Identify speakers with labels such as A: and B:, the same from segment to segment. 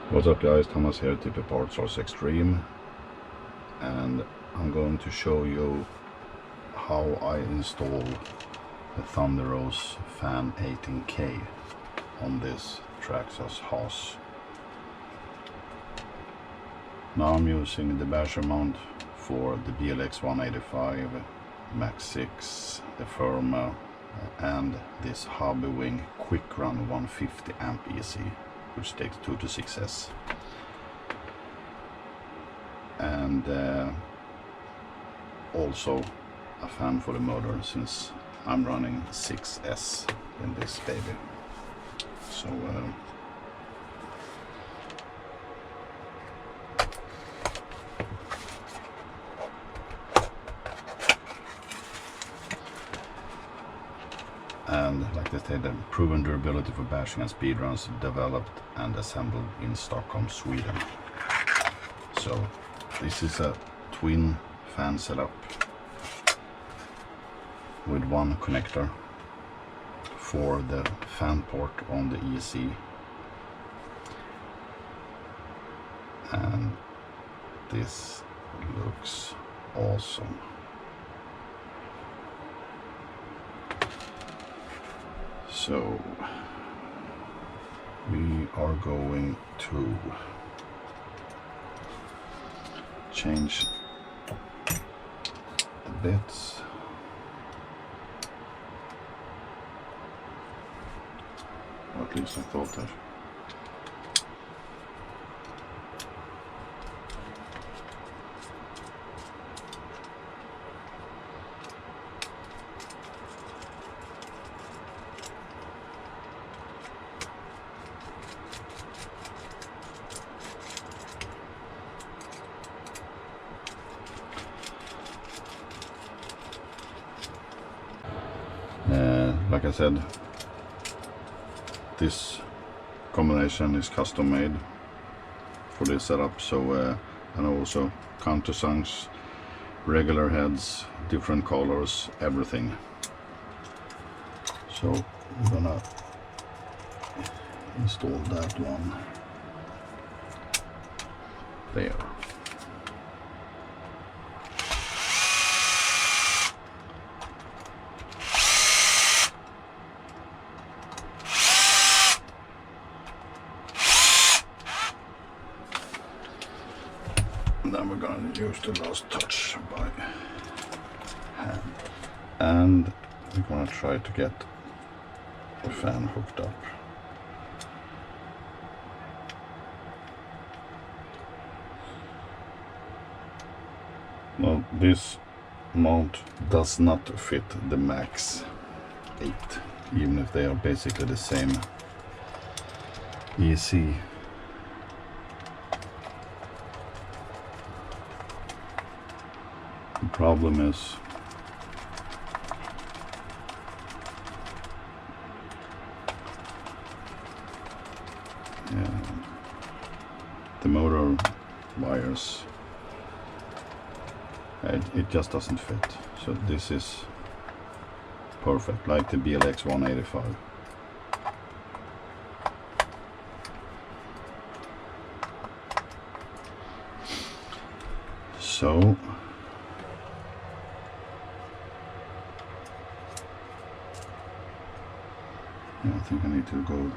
A: What's up guys, Thomas here, TP Parts Rc-Xtreme, and I'm going to show you how I install the Thunderoos fan 18K on this Traxxas HOSS. Now I'm using the basher mount for the BLX 185, Max 6, the Firma, and this Hobbywing Quickrun 150A ESC, which takes 2 to 6S, and also a fan for the motor, since I'm running 6S in this baby. So and like they say, the proven durability for bashing and speedruns, developed and assembled in Stockholm, Sweden. So this is a twin fan setup with one connector for the FanPort on the ESC, and this looks awesome. So we are going to change the bits. Or at least I thought that. Like I said, this combination is custom made for this setup. So and also countersunks, regular heads, different colors, everything. So I'm gonna install that one there. And then we're going to use the last touch by hand, and we're going to try to get the fan hooked up. Now this mount does not fit the Max 8, even if they are basically the same ESC. The problem is the motor wires, it just doesn't fit. So this is perfect, like the BLX 185. So I think I need to go.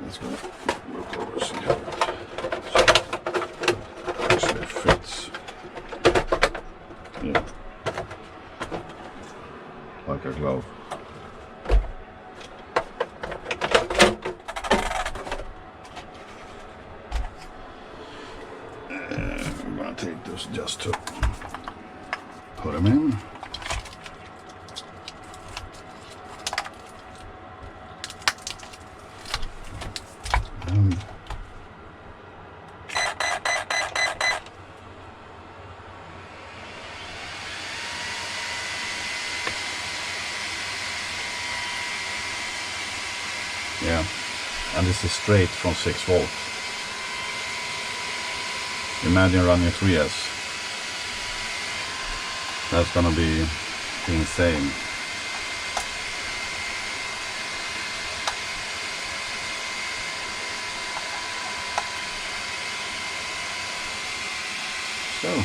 A: Let's go look over, see how it actually fits. Yeah, like a glove. We're gonna take this just to put them in. Yeah, and this is straight from 6 volt. Imagine running a 3S. That's gonna be insane. go.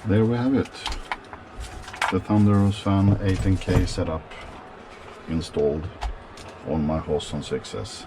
A: There we have it. The Thunderoos fan 18K setup installed on my HOSS on 6S.